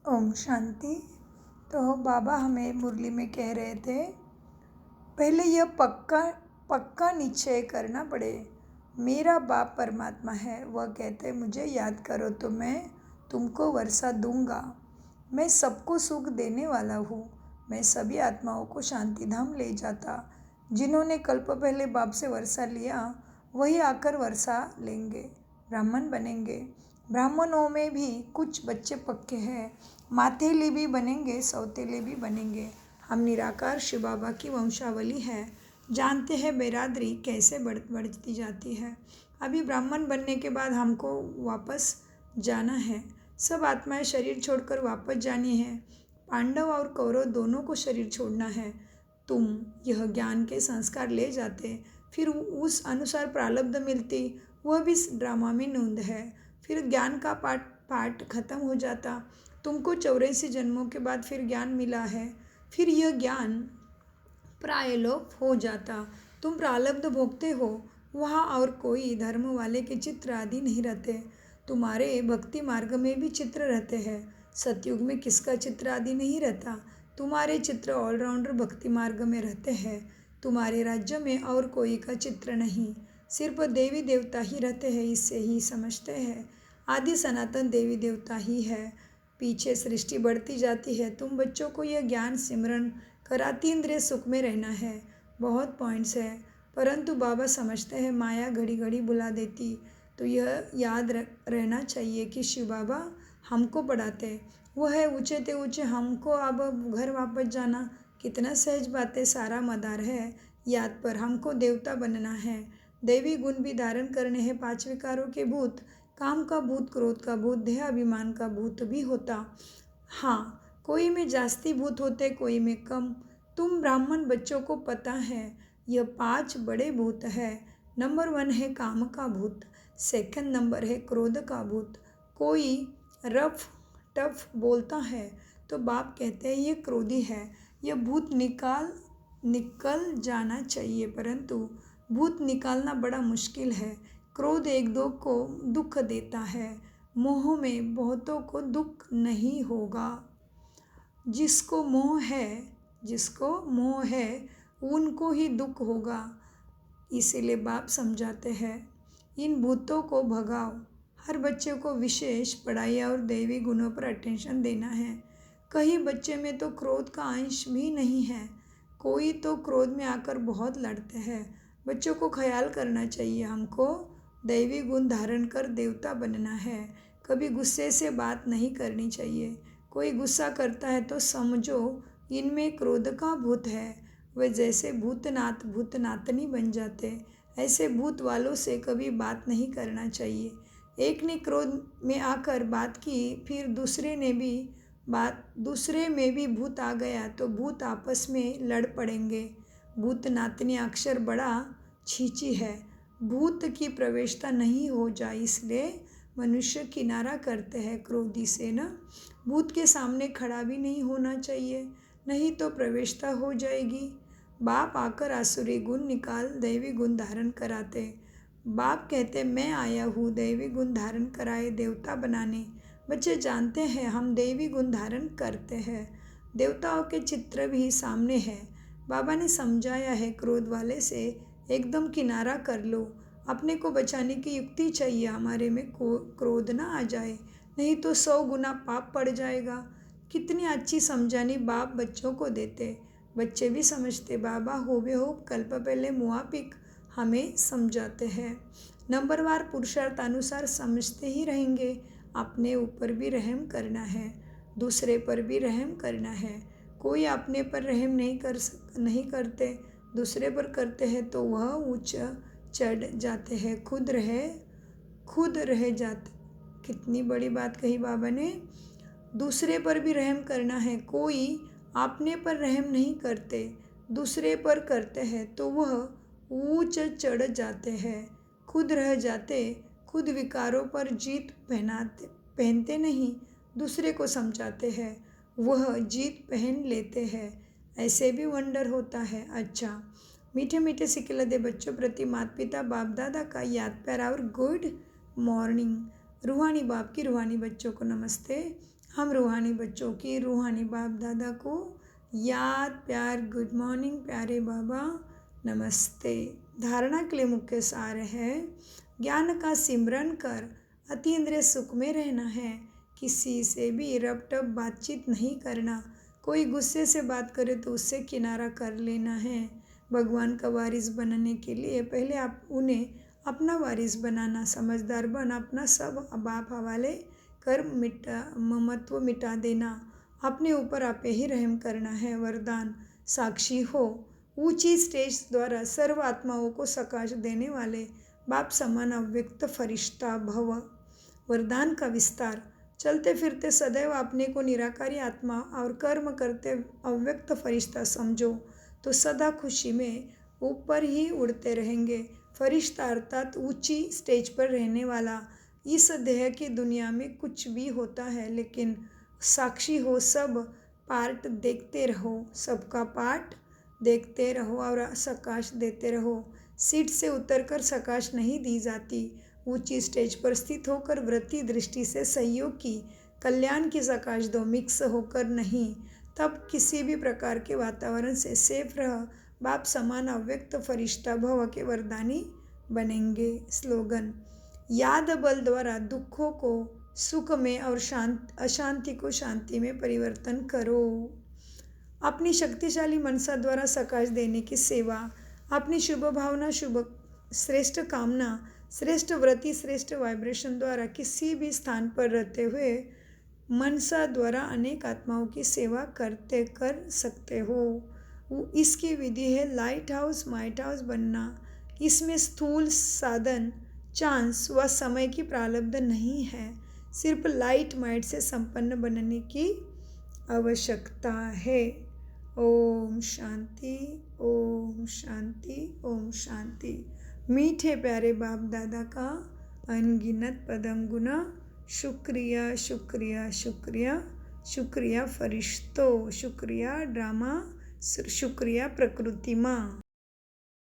ओम शांति। तो बाबा हमें मुरली में कह रहे थे, पहले यह पक्का पक्का निश्चय करना पड़े, मेरा बाप परमात्मा है। वह कहते मुझे याद करो तो मैं तुमको वर्षा दूंगा। मैं सबको सुख देने वाला हूँ। मैं सभी आत्माओं को शांति धाम ले जाता। जिन्होंने कल्प पहले बाप से वर्षा लिया वही आकर वर्षा लेंगे, ब्राह्मण बनेंगे। ब्राह्मणों में भी कुछ बच्चे पक्के हैं, माथेली भी बनेंगे, सौतेले भी बनेंगे। हम निराकार शिव बाबा की वंशावली है, जानते हैं बेरादरी कैसे बढ़ती जाती है। अभी ब्राह्मण बनने के बाद हमको वापस जाना है। सब आत्माएं शरीर छोड़कर वापस जानी है। पांडव और कौरव दोनों को शरीर छोड़ना है। तुम यह ज्ञान के संस्कार ले जाते, फिर उस अनुसार प्रारब्ध मिलती, वह भी ड्रामा में नोंद है। फिर ज्ञान का पाठ खत्म हो जाता। तुमको 84 जन्मों के बाद फिर ज्ञान मिला है। फिर यह ज्ञान प्रायलोप हो जाता। तुम प्रारब्ध भोगते हो, वहाँ और कोई धर्म वाले के चित्र आदि नहीं रहते। तुम्हारे भक्ति मार्ग में भी चित्र रहते हैं। सतयुग में किसका चित्र आदि नहीं रहता। तुम्हारे चित्र ऑलराउंडर भक्ति मार्ग में रहते हैं। तुम्हारे राज्य में और कोई का चित्र नहीं, सिर्फ देवी देवता ही रहते हैं। इससे ही समझते हैं आदि सनातन देवी देवता ही है। पीछे सृष्टि बढ़ती जाती है। तुम बच्चों को यह ज्ञान सिमरन कराती इंद्रिय सुख में रहना है। बहुत पॉइंट्स है, परंतु बाबा समझते हैं माया घड़ी घड़ी बुला देती। तो यह याद रहना चाहिए कि शिव बाबा हमको पढ़ाते, वह है ऊँचे ते ऊँचे। हमको अब घर वापस जाना कितना सहज बात है, सारा मदार है याद पर। हमको देवता बनना है, दैवी गुण भी धारण करने हैं। 5 विकारों के भूत, काम का भूत, क्रोध का भूत, देह अभिमान का भूत भी होता। हाँ, कोई में जास्ती भूत होते, कोई में कम। तुम ब्राह्मण बच्चों को पता है यह 5 बड़े भूत है। नंबर 1 है काम का भूत, सेकंड नंबर है क्रोध का भूत। कोई रफ टफ बोलता है तो बाप कहते हैं ये क्रोधी है, यह भूत निकल जाना चाहिए, परंतु भूत निकालना बड़ा मुश्किल है। क्रोध एक दो को दुख देता है, मोह में बहुतों को दुख नहीं होगा। जिसको मोह है उनको ही दुख होगा। इसीलिए बाप समझाते हैं इन भूतों को भगाओ। हर बच्चे को विशेष पढ़ाई और दैवी गुणों पर अटेंशन देना है। कई बच्चे में तो क्रोध का अंश भी नहीं है, कोई तो क्रोध में आकर बहुत लड़ते हैं। बच्चों को ख्याल करना चाहिए, हमको दैवी गुण धारण कर देवता बनना है। कभी गुस्से से बात नहीं करनी चाहिए। कोई गुस्सा करता है तो समझो इनमें क्रोध का भूत है। वे जैसे भूतनातनी बन जाते, ऐसे भूत वालों से कभी बात नहीं करना चाहिए। एक ने क्रोध में आकर बात की, फिर दूसरे में भी भूत आ गया तो भूत आपस में लड़ पड़ेंगे। भूतनातनी अक्षर बड़ा छींची है, भूत की प्रवेशता नहीं हो जाए, इसलिए मनुष्य किनारा करते हैं क्रोधी से ना। भूत के सामने खड़ा भी नहीं होना चाहिए, नहीं तो प्रवेशता हो जाएगी। बाप आकर आसुरी गुण निकाल दैवी गुण धारण कराते। बाप कहते मैं आया हूँ दैवी गुण धारण कराए देवता बनाने। बच्चे जानते हैं हम दैवी गुण धारण करते हैं। देवताओं के चित्र भी सामने है। बाबा ने समझाया है क्रोध वाले से एकदम किनारा कर लो। अपने को बचाने की युक्ति चाहिए, हमारे में क्रोध ना आ जाए, नहीं तो 100 गुना पाप पड़ जाएगा। कितनी अच्छी समझानी बाप बच्चों को देते, बच्चे भी समझते। बाबा होबेहूब कल्प पहले मुआफिक हमें समझाते हैं। नंबरवार पुरुषार्थ अनुसार समझते ही रहेंगे। अपने ऊपर भी रहम करना है, दूसरे पर भी रहम करना है। कोई अपने पर रहम नहीं करते, दूसरे पर करते हैं तो वह ऊंचा चढ़ जाते हैं, खुद रह जाते। कितनी बड़ी बात कही बाबा ने। दूसरे पर भी रहम करना है। कोई अपने पर रहम नहीं करते, दूसरे पर करते हैं तो वह ऊंच चढ़ जाते हैं, खुद रह जाते। खुद विकारों पर जीत पहनते नहीं, दूसरे को समझाते हैं, वह जीत पहन लेते हैं। ऐसे भी वंडर होता है। अच्छा, मीठे मीठे सिक्के दे बच्चों प्रति माता पिता बाप दादा का याद प्यार और गुड मॉर्निंग। रूहानी बाप की रूहानी बच्चों को नमस्ते। हम रूहानी बच्चों की रूहानी बाप दादा को याद, प्यार, गुड मॉर्निंग प्यारे बाबा, नमस्ते। धारणा के लिए मुख्य सार है, ज्ञान का सिमरन कर अतीन्द्रिय सुख में रहना है। किसी से भी रपटप बातचीत नहीं करना। कोई गुस्से से बात करे तो उससे किनारा कर लेना है। भगवान का वारिस बनने के लिए पहले आप उन्हें अपना वारिस बनाना। समझदार बन अपना सब बाप हवाले कर ममत्व मिटा देना। अपने ऊपर आपे ही रहम करना है। वरदान, साक्षी हो। ऊंची स्टेज द्वारा सर्व आत्माओं को सकाश देने वाले बाप समान अव्यक्त फरिश्ता भव। वरदान का विस्तार, चलते फिरते सदैव अपने को निराकारी आत्मा और कर्म करते अव्यक्त फरिश्ता समझो तो सदा खुशी में ऊपर ही उड़ते रहेंगे। फरिश्ता अर्थात ऊंची स्टेज पर रहने वाला। इस देह की दुनिया में कुछ भी होता है लेकिन साक्षी हो, सब पार्ट देखते रहो, सबका पार्ट देखते रहो और सकाश देते रहो। सीट से उतरकर सकाश नहीं दी जाती। ऊंची स्टेज पर स्थित होकर वृत्ति दृष्टि से सहयोग की कल्याण की सकाश दो, मिक्स होकर नहीं। तब किसी भी प्रकार के वातावरण से सेफ रह। बाप समान अव्यक्त फरिश्ता भव के वरदानी बनेंगे। स्लोगन, याद बल द्वारा दुखों को सुख में और अशांति को शांति में परिवर्तन करो। अपनी शक्तिशाली मनसा द्वारा सकाश देने की सेवा, अपनी शुभ भावना, शुभ श्रेष्ठ कामना, श्रेष्ठ व्रति, श्रेष्ठ वाइब्रेशन द्वारा किसी भी स्थान पर रहते हुए मनसा द्वारा अनेक आत्माओं की सेवा कर सकते हो। इसकी विधि है लाइट हाउस, माइट हाउस बनना। इसमें स्थूल साधन, चांस व समय की प्रारब्ध नहीं है। सिर्फ लाइट माइट से संपन्न बनने की आवश्यकता है। ओम शांति, ओम शांति, ओम शांति। मीठे प्यारे बाप दादा का अनगिनत पदम गुना शुक्रिया, शुक्रिया, शुक्रिया, शुक्रिया फरिश्तों, शुक्रिया ड्रामा, शुक्रिया प्रकृति माँ।